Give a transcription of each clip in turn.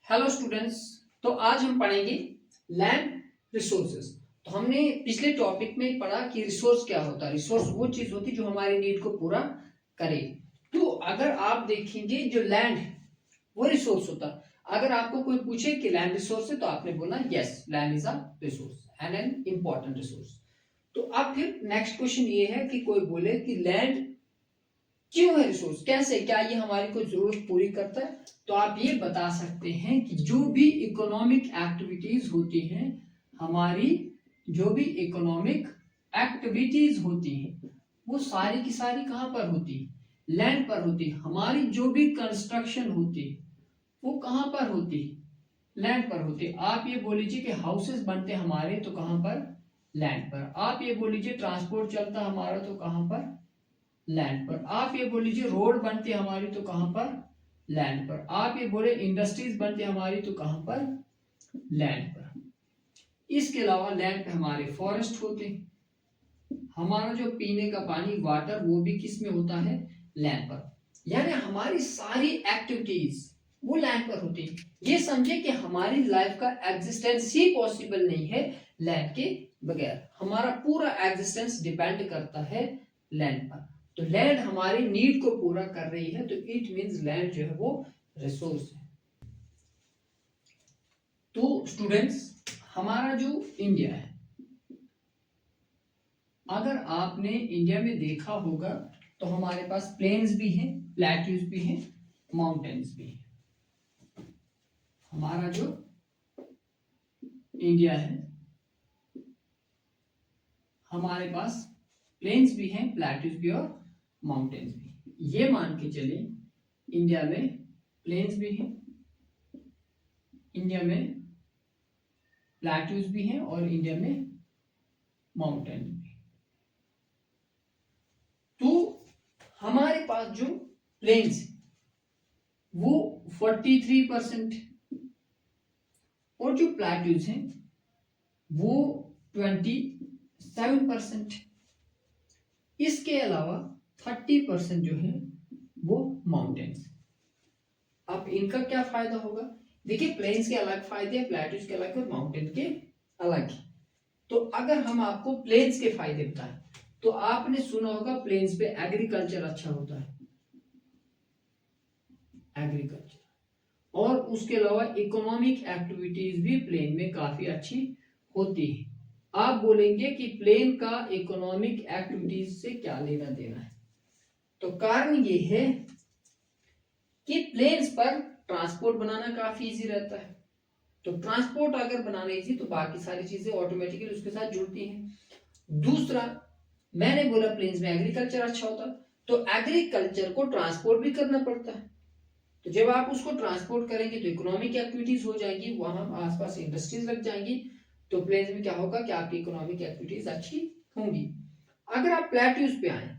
Hello students. तो आज हम पढ़ेंगे लैंड रिसोर्सेज। तो हमने पिछले टॉपिक में पढ़ा कि रिसोर्स क्या होता है। रिसोर्स वो चीज होती है जो हमारे नीड को पूरा करे। तो अगर आप देखेंगे जो लैंड वो रिसोर्स होता है। अगर आपको कोई पूछे कि लैंड रिसोर्स है तो आपने बोलना yes, land is a resource and an important resource. तो अब फिर नेक्स्ट क्वेश्चन ये है कि कोई बोले कि लैंड क्यों है रिसोर्स, कैसे, क्या ये हमारी कोई जरूरत पूरी करता है। तो आप ये बता सकते हैं कि जो भी इकोनॉमिक एक्टिविटीज होती हैं, हमारी जो भी इकोनॉमिक एक्टिविटीज होती हैं वो सारी की सारी कहाँ पर होती है, लैंड पर होती है। हमारी जो भी कंस्ट्रक्शन होती है वो कहाँ पर होती है, लैंड पर होती है। आप ये बोल लीजिए कि हाउसेस बनते हमारे तो कहाँ पर, लैंड पर। आप ये बोल लीजिए ट्रांसपोर्ट चलता हमारा तो कहाँ पर, लैंड पर। आप ये बोल लीजिए रोड बनती हमारी तो कहां पर, लैंड पर। आप ये बोले इंडस्ट्रीज बनती हमारी तो कहां पर, लैंड पर। इसके अलावा लैंड पे हमारे फॉरेस्ट होते, हमारा जो पीने का पानी वाटर वो भी किस में होता है, लैंड पर। यानी हमारी सारी एक्टिविटीज वो लैंड पर होती है। ये समझे कि हमारी लाइफ का एग्जिस्टेंस ही पॉसिबल नहीं है लैंड के बगैर। हमारा पूरा एग्जिस्टेंस डिपेंड करता है लैंड पर। तो लैंड हमारी नीड को पूरा कर रही है तो इट मींस लैंड जो है वो रिसोर्स है। तो स्टूडेंट्स, हमारा जो इंडिया है, अगर आपने इंडिया में देखा होगा तो हमारे पास प्लेन्स भी हैं, प्लेट्यूज भी हैं, माउंटेन्स भी हैं। हमारा जो इंडिया है, हमारे पास प्लेन्स भी हैं, प्लेट्यूज भी और माउंटेन्स भी। ये मान के चले इंडिया में प्लेन्स भी हैं, इंडिया में प्लेट्यूज भी हैं और इंडिया में माउंटेन भी। तो हमारे पास जो प्लेन्स वो 43% और जो प्लेट्यूज हैं वो 27%। इसके अलावा 30% जो है वो माउंटेन्स। अब इनका क्या फायदा होगा, देखिए प्लेन्स के अलग फायदे हैं, प्लेट्यूज के अलग और माउंटेन के अलग। तो अगर हम आपको प्लेन्स के फायदे बताएं तो आपने सुना होगा प्लेन्स पे एग्रीकल्चर अच्छा होता है, एग्रीकल्चर। और उसके अलावा इकोनॉमिक एक्टिविटीज भी प्लेन में काफी अच्छी होती है। आप बोलेंगे कि प्लेन का इकोनॉमिक एक्टिविटीज से क्या लेना देना है, तो कारण ये है कि प्लेन्स पर ट्रांसपोर्ट बनाना काफी इजी रहता है। तो ट्रांसपोर्ट अगर बनाना इजी तो बाकी सारी चीजें ऑटोमेटिकली उसके साथ जुड़ती हैं। दूसरा, मैंने बोला प्लेन्स में एग्रीकल्चर अच्छा होता, तो एग्रीकल्चर को ट्रांसपोर्ट भी करना पड़ता है। तो जब आप उसको ट्रांसपोर्ट करेंगे तो इकोनॉमिक एक्टिविटीज हो जाएगी, वहां आसपास इंडस्ट्रीज लग जाएंगी। तो प्लेन्स में क्या होगा कि आपकी इकोनॉमिक एक्टिविटीज अच्छी होंगी। अगर आप प्लेट्यूज पे आए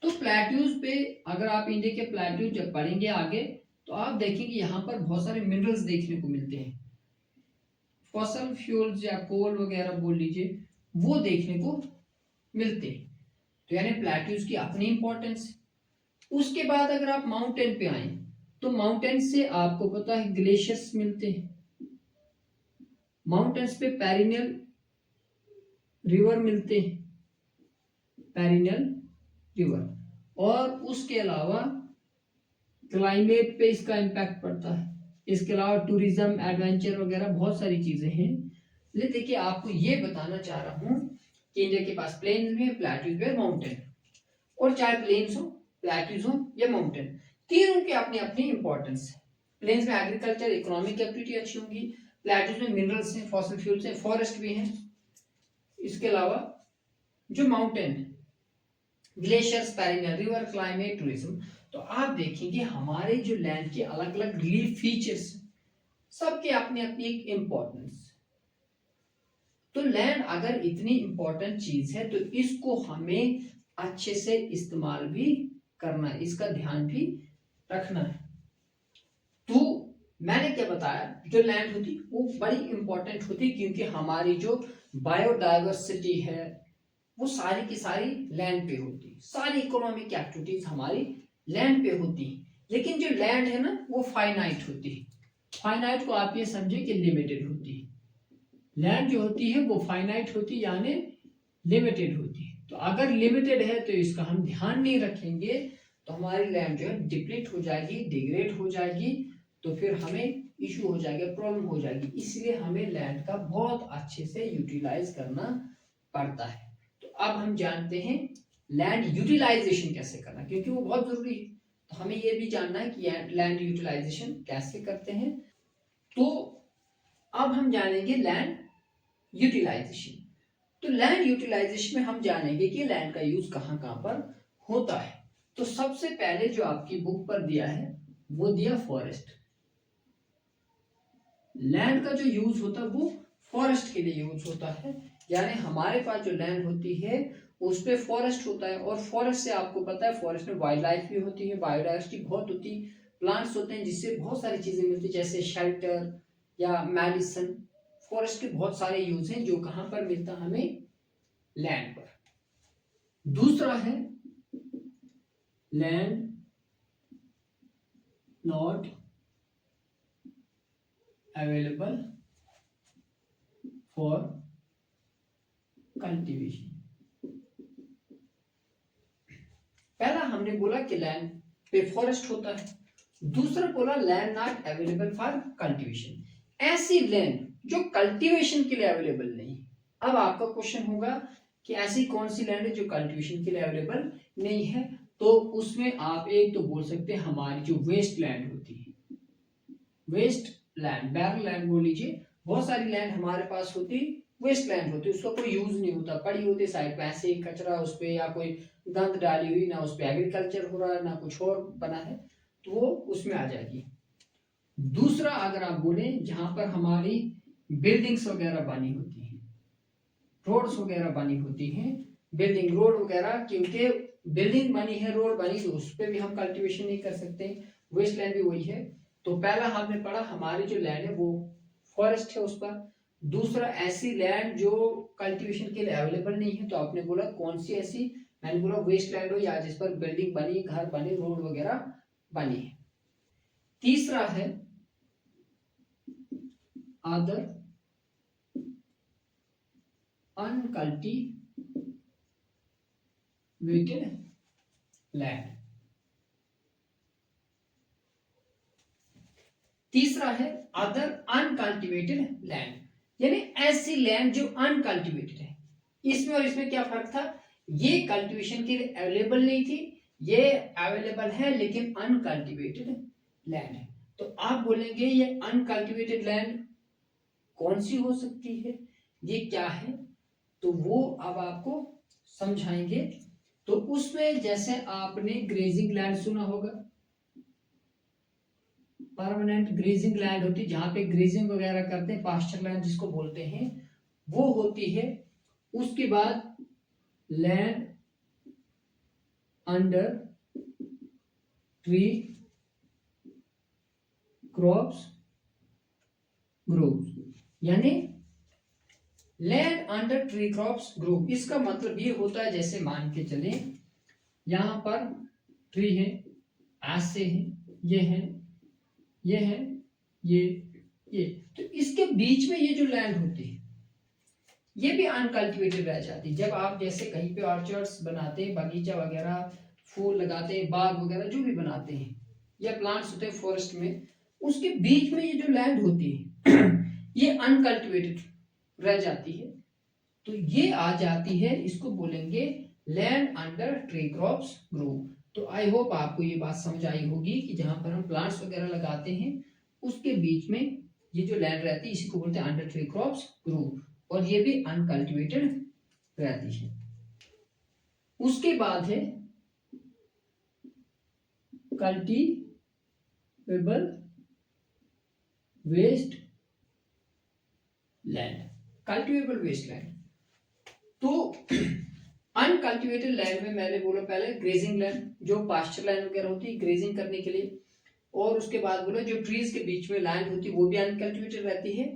तो प्लेट्यूज पे अगर आप इंडिया के प्लेट्यूज जब पढ़ेंगे आगे तो आप देखेंगे यहाँ पर बहुत सारे मिनरल्स देखने को मिलते हैं। फॉसल फ्यूल्स या कोल वगैरह बोल लीजिए, वो देखने को मिलते हैं। तो यानी प्लेट्यूज की अपनी इंपॉर्टेंस। उसके बाद अगर आप माउंटेन पे आए तो माउंटेन से आपको पता है ग्लेशियर्स मिलते हैं, माउंटेन्स पे पेरिनियल रिवर मिलते हैं, पेरिनियल रिवर। और उसके अलावा क्लाइमेट पे इसका इम्पैक्ट पड़ता है। इसके अलावा टूरिज्म, एडवेंचर वगैरह बहुत सारी चीजें हैं। लेकिन देखिए आपको ये बताना चाह रहा हूं कि इंडिया के पास प्लेन्स में, प्लेट्यूज में, माउंटेन। और चाहे प्लेन्स हो, प्लेट्यूज हो या माउंटेन, तीनों की अपनी अपनी इंपॉर्टेंस है। प्लेन्स में एग्रीकल्चर, इकोनॉमिक एक्टिविटी अच्छी होगी। प्लेट्यूज में मिनरल्स हैं, फॉसिल फ्यूल्स हैं, फॉरेस्ट भी हैं। इसके अलावा जो माउंटेन है, glaciers, perennial river, climate, tourism. तो आप देखेंगे हमारे जो लैंड के अलग अलग रिलीफ फीचर्स, सबके अपनी अपनी एक इंपॉर्टेंस। तो लैंड अगर इतनी इंपॉर्टेंट चीज है तो इसको हमें अच्छे से इस्तेमाल भी करना है, इसका ध्यान भी रखना है। तो मैंने क्या बताया, जो लैंड होती वो बड़ी इंपॉर्टेंट होती क्योंकि हमारी जो बायोडाइवर्सिटी है वो सारी की सारी लैंड पे होती, सारी इकोनॉमिक एक्टिविटीज हमारी लैंड पे होती। लेकिन जो लैंड है ना वो फाइनाइट होती है, फाइनाइट को आप ये समझे कि लिमिटेड होती है, लैंड जो होती है वो फाइनाइट होती है यानी लिमिटेड होती है। तो अगर लिमिटेड है तो इसका हम ध्यान नहीं रखेंगे तो हमारी लैंड जो है डिप्लीट हो जाएगी, डिग्रेड हो जाएगी, तो फिर हमें इशू हो जाएगा, प्रॉब्लम हो जाएगी। इसलिए हमें लैंड का बहुत अच्छे से यूटिलाइज करना पड़ता है। तो अब हम जानते हैं लैंड यूटिलाइजेशन कैसे करना, क्योंकि वो बहुत जरूरी है। तो हमें ये भी जानना है कि लैंड यूटिलाइजेशन कैसे करते हैं। तो अब हम जानेंगे लैंड यूटिलाइजेशन। तो लैंड यूटिलाइजेशन में हम जानेंगे कि लैंड का यूज कहाँ कहाँ पर होता है। तो सबसे पहले जो आपकी बुक पर दिया है वो दिया फॉरेस्ट। लैंड का जो यूज होता है वो फॉरेस्ट के लिए यूज होता है, यानी हमारे पास जो लैंड होती है उस पे फॉरेस्ट होता है। और फॉरेस्ट से आपको पता है फॉरेस्ट में वाइल्ड लाइफ भी होती है, बायोडाइवर्सिटी बहुत होती है, प्लांट्स होते हैं जिससे बहुत सारी चीजें मिलती है, जैसे शेल्टर या मेडिसिन। फॉरेस्ट के बहुत सारे यूज हैं जो कहां पर मिलता है हमें, लैंड पर। दूसरा है land not available for cultivation. पहला हमने बोला कि लैंड पे फॉरेस्ट होता है, दूसरा बोला land not available for cultivation, ऐसी लैंड जो कल्टीवेशन के लिए अवेलेबल नहीं। अब आपका क्वेश्चन होगा कि ऐसी कौन सी लैंड है जो कल्टीवेशन के लिए अवेलेबल नहीं है। तो उसमें आप एक तो बोल सकते हैं हमारी जो वेस्ट लैंड होती है, वेस्ट लैंड, बैरल लैंड बोल लीजिए। बहुत सारी लैंड हमारे पास होती, वेस्ट लैंड होती, उसका कोई यूज नहीं होता, पड़ी होती साइड पे ऐसे ही कचरा उस पे, या कोई गंद डाली हुई, ना उस पे एग्रीकल्चर हो रहा है ना कुछ और बना है, तो वो उसमें आ जाएगी। दूसरा अगर आप बोले जहां पर हमारी बिल्डिंग्स वगैरह बनी होती हैं, रोड्स वगैरह बनी होती हैं, बिल्डिंग रोड वगैरह, क्योंकि बिल्डिंग बनी है रोड बनी तो उस पर भी हम कल्टीवेशन नहीं कर सकते, वेस्ट लैंड भी वही है। तो पहला हमने पढ़ा हमारी जो लैंड है वो फॉरेस्ट है उस पर। दूसरा ऐसी लैंड जो कल्टीवेशन के लिए अवेलेबल नहीं है, तो आपने बोला कौन सी ऐसी, मैंने बोला वेस्ट लैंड हो या जिस पर बिल्डिंग बनी, घर बने, रोड वगैरह बनी है। तीसरा है अदर अनकल्टीवेटेड लैंड। तीसरा है अदर अनकल्टीवेटेड लैंड, यानी ऐसी लैंड जो अनकल्टीवेटेड है। इसमें और इसमें क्या फर्क था, ये कल्टीवेशन के लिए अवेलेबल नहीं थी, ये अवेलेबल है लेकिन अनकल्टीवेटेड लैंड है। तो आप बोलेंगे ये अनकल्टीवेटेड लैंड कौन सी हो सकती है, ये क्या है, तो वो अब आपको समझाएंगे। तो उसमें जैसे आपने ग्रेजिंग लैंड सुना होगा, परमानेंट ग्रेजिंग लैंड होती है जहां पे ग्रेजिंग वगैरह करते हैं, पास्चर लैंड जिसको बोलते हैं, वो होती है। उसके बाद land under tree crops groves, यानी land under tree crops grow. इसका मतलब ये होता है जैसे मान के चले यहां पर ट्री है, ऐसे है, ये है, ये है, ये, तो इसके बीच में ये जो लैंड होती है ये भी अनकल्टिवेटेड रह जाती है। जब आप जैसे कहीं पे ऑर्चर्ड्स बनाते हैं, बगीचा वगैरह, फूल लगाते हैं, बाग वगैरह जो भी बनाते हैं या प्लांट्स होते हैं फॉरेस्ट में, उसके बीच में ये जो लैंड होती है ये अनकल्टिवेटेड रह जाती है, तो ये आ जाती है, इसको बोलेंगे land under tree crops grow. तो आई होप आपको ये बात समझ आई होगी कि जहां पर हम प्लांट्स वगैरह लगाते हैं उसके बीच में ये जो लैंड रहती है इसी को बोलते हैं अंडर ट्री क्रॉप्स ग्रो, और ये भी अनकल्टिवेटेड रहती है। उसके बाद है cultivable waste land. Cultivable waste land, तो अनकल्टिवेटेड लैंड में मैंने बोला पहले ग्रेजिंग लैंड, जो पास्चर लैंड वगैरह होती है ग्रेजिंग करने के लिए, और उसके बाद बोला जो ट्रीज के बीच में लैंड होती है वो भी अनकल्टिवेटेड रहती है,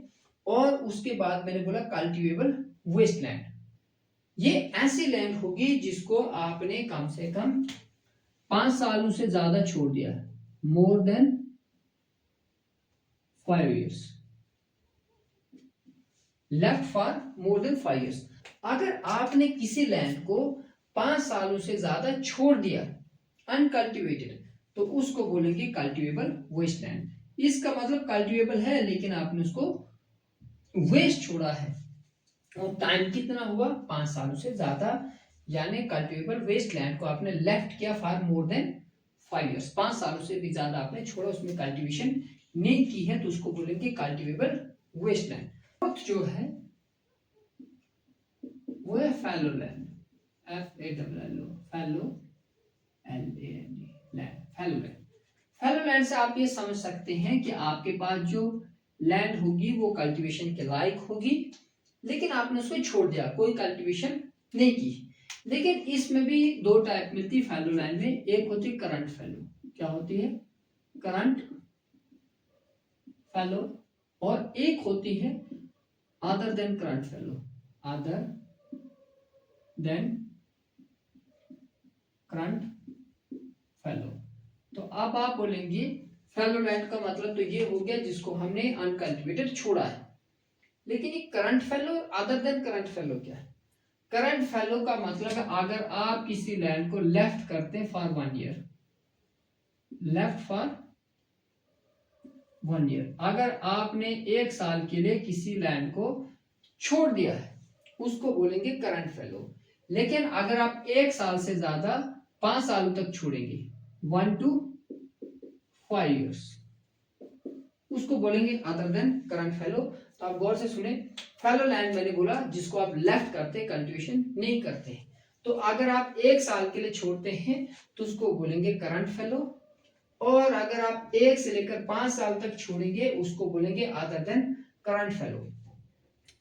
और उसके बाद मैंने बोला कल्टीवेबल वेस्ट लैंड। ये ऐसी लैंड होगी जिसको आपने कम से कम 5 सालों से ज्यादा छोड़ दिया, more than 5 years, left for more than 5 years। अगर आपने किसी लैंड को 5 सालों से ज्यादा छोड़ दिया अनकल्टिवेटेड, तो उसको बोलेंगे कल्टिवेबल वेस्टलैंड। इसका मतलब कल्टिवेबल है लेकिन आपने उसको वेस्ट छोड़ा है, और टाइम कितना हुआ 5 सालों से ज्यादा, यानी कल्टिवेबल वेस्टलैंड को आपने लेफ्ट किया फॉर मोर देन 5 years, 5 सालों से भी ज्यादा आपने छोड़ा, उसमें कल्टीवेशन नहीं की है, तो उसको बोलेंगे कल्टिवेबल वेस्टलैंड। जो है वो है फैलो लैंड, FALLO, फैलो LAND, fallow land. Fallow land से आप ये समझ सकते हैं कि आपके पास जो लैंड होगी वो कल्टीवेशन के लायक होगी, लेकिन आपने उसको छोड़ दिया, कोई कल्टीवेशन नहीं की। लेकिन इसमें भी दो टाइप मिलती है फैलो लैंड में, एक होती है करंट फैलो, क्या होती है करंट फैलो, और एक होती है other than current fallow, other than current fallow. तो अब आप बोलेंगे फैलो लैंड का मतलब तो ये हो गया जिसको हमने अनकल्टिवेटेड छोड़ा है। लेकिन ये करंट फैलो और अदर देन करंट फैलो क्या है? करंट फैलो का मतलब है अगर आप किसी लैंड को लेफ्ट करते हैं for 1 year, left for 1 year, अगर आपने 1 साल के लिए किसी लैंड को छोड़ दिया है उसको बोलेंगे करंट फैलो। लेकिन अगर आप 1 साल से ज्यादा 5 सालों तक छोड़ेंगे 1 to 5 years, उसको बोलेंगे अदर देन करंट फैलो। तो आप गौर से सुने, फैलो लैंड मैंने बोला जिसको आप लेफ्ट करते कल्टीवेशन नहीं करते, तो अगर आप 1 साल के लिए छोड़ते हैं तो उसको बोलेंगे करंट फैलो, और अगर आप 1 से लेकर 5 साल तक छोड़ेंगे उसको बोलेंगे अदर देन करंट फैलो।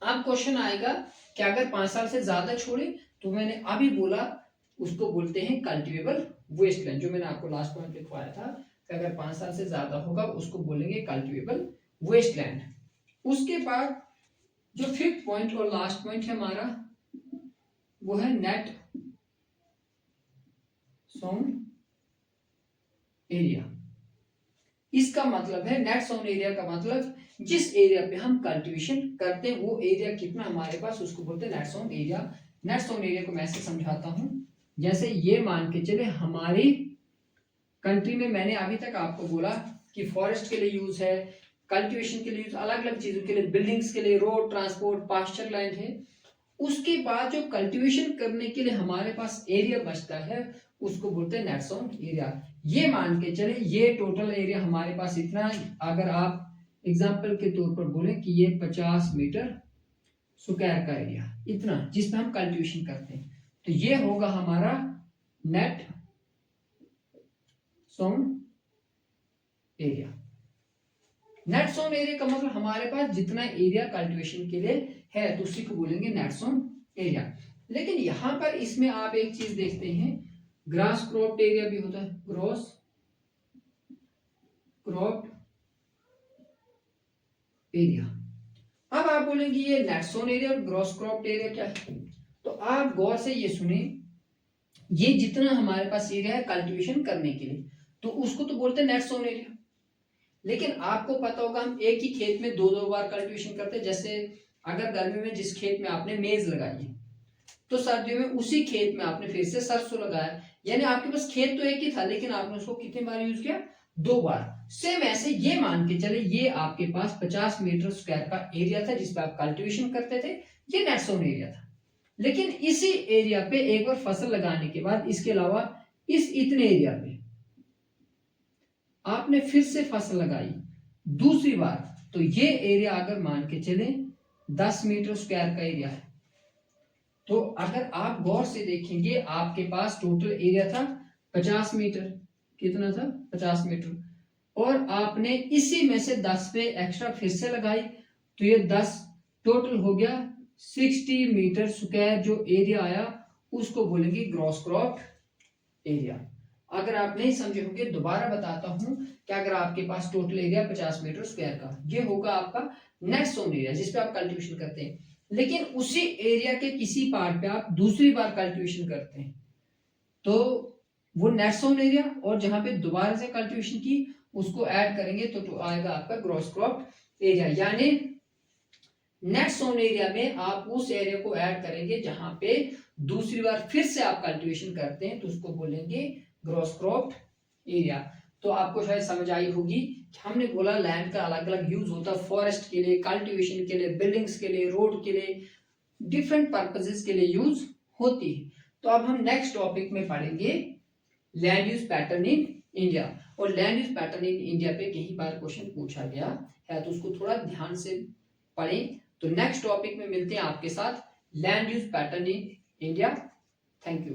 अब क्वेश्चन आएगा कि अगर 5 साल से ज्यादा छोड़े, तो मैंने अभी बोला उसको बोलते हैं कल्टिवेबल वेस्टलैंड, जो मैंने आपको लास्ट पॉइंट लिखवाया था कि अगर 5 साल से ज्यादा होगा उसको बोलेंगे कल्टिवेबल वेस्टलैंड। उसके बाद जो 5th पॉइंट और लास्ट पॉइंट है हमारा वो है नेट सोन एरिया। इसका मतलब है नेट सोन एरिया का मतलब जिस एरिया पे हम कल्टीवेशन करते हैं वो एरिया कितना हमारे पास, उसको बोलते हैं net sown area. Net sown area को मैं ऐसे समझाता हूं, जैसे ये मान के चले हमारी कंट्री में मैंने अभी तक आपको बोला कि फॉरेस्ट के लिए यूज है, कल्टीवेशन के लिए यूज, अलग अलग चीजों के लिए, बिल्डिंग्स के लिए, रोड ट्रांसपोर्ट, पास्चर लैंड है। उसके बाद जो कल्टीवेशन करने के लिए हमारे पास एरिया बचता है उसको बोलते हैं नेट सोन एरिया। ये मान के चले ये टोटल एरिया हमारे पास इतना, अगर आप एग्जांपल के तौर पर बोले कि ये 50 मीटर स्क्वायर का एरिया, इतना जिसमें हम कल्टीवेशन करते हैं, तो ये होगा हमारा net sown area. Net sown area का मतलब हमारे पास जितना एरिया कल्टीवेशन के लिए है तो उसी को बोलेंगे नेट सोन एरिया। लेकिन यहां पर इसमें आप एक चीज देखते हैं, ग्रास क्रॉप्ड एरिया भी होता है, ग्रॉस क्रॉप्ड एरिया। अब आप बोलेंगे ये नेट सोन एरिया और ग्रॉस क्रॉप्ड एरिया क्या है, तो आप गौर से ये सुने, ये जितना हमारे पास एरिया है कल्टीवेशन करने के लिए तो उसको तो बोलते हैं नेट सोन एरिया। लेकिन आपको पता होगा हम एक ही खेत में दो बार कल्टीवेशन करते हैं। जैसे अगर गर्मी में जिस खेत में आपने मेज लगाई है तो सर्दियों में उसी खेत में आपने फिर से सरसों लगाया, यानी आपके पास खेत तो एक ही था लेकिन आपने उसको कितनी बार यूज किया, 2 बार। सेम ऐसे ये मान के चले ये आपके पास 50 मीटर स्क्वायर का एरिया था जिस पर आप कल्टीवेशन करते थे, ये नेट सोन एरिया था। लेकिन इसी एरिया पे एक बार फसल लगाने के बाद इसके अलावा इस इतने एरिया पे आपने फिर से फसल लगाई दूसरी बार, तो ये एरिया अगर मान के चले 10 मीटर स्क्वायर का एरिया है, तो अगर आप गौर से देखेंगे आपके पास टोटल एरिया था 50 मीटर, कितना था 50 मीटर, और आपने इसी में से 10 पे एक्स्ट्रा फिर से लगाई तो ये 10 टोटल हो गया 60 मीटर स्क्वायर। जो एरिया आया उसको बोलेंगे ग्रॉस क्रॉप्ड एरिया। अगर आप नहीं समझे होंगे दोबारा बताता हूं कि अगर आपके पास टोटल एरिया 50 मीटर स्क्वायर का, ये होगा आपका नेट सोन एरिया जिसपे आप कल्टीवेशन करते हैं। लेकिन उसी एरिया के किसी पार्ट पे आप दूसरी बार कल्टीवेशन करते हैं तो वो नेट सोन एरिया, और जहां पे दोबारा से कल्टीवेशन की उसको ऐड करेंगे तो आएगा आपका ग्रॉस क्रॉप्ड एरिया। यानी नेट सोन एरिया में आप उस एरिया को ऐड करेंगे जहां पे दूसरी बार फिर से आप कल्टीवेशन करते हैं, तो उसको बोलेंगे ग्रॉस क्रॉप्ड एरिया। तो आपको शायद समझ आई होगी कि हमने बोला लैंड का अलग अलग यूज होता है, फॉरेस्ट के लिए, कल्टीवेशन के लिए, बिल्डिंग्स के लिए, रोड के लिए, डिफरेंट पर्पसेस के लिए यूज होती है। तो अब हम नेक्स्ट टॉपिक में पढ़ेंगे land use pattern in India. और land use pattern in India पे कई बार क्वेश्चन पूछा गया है, तो उसको थोड़ा ध्यान से पढ़ें। तो नेक्स्ट टॉपिक में मिलते हैं आपके साथ land use pattern in India. Thank you.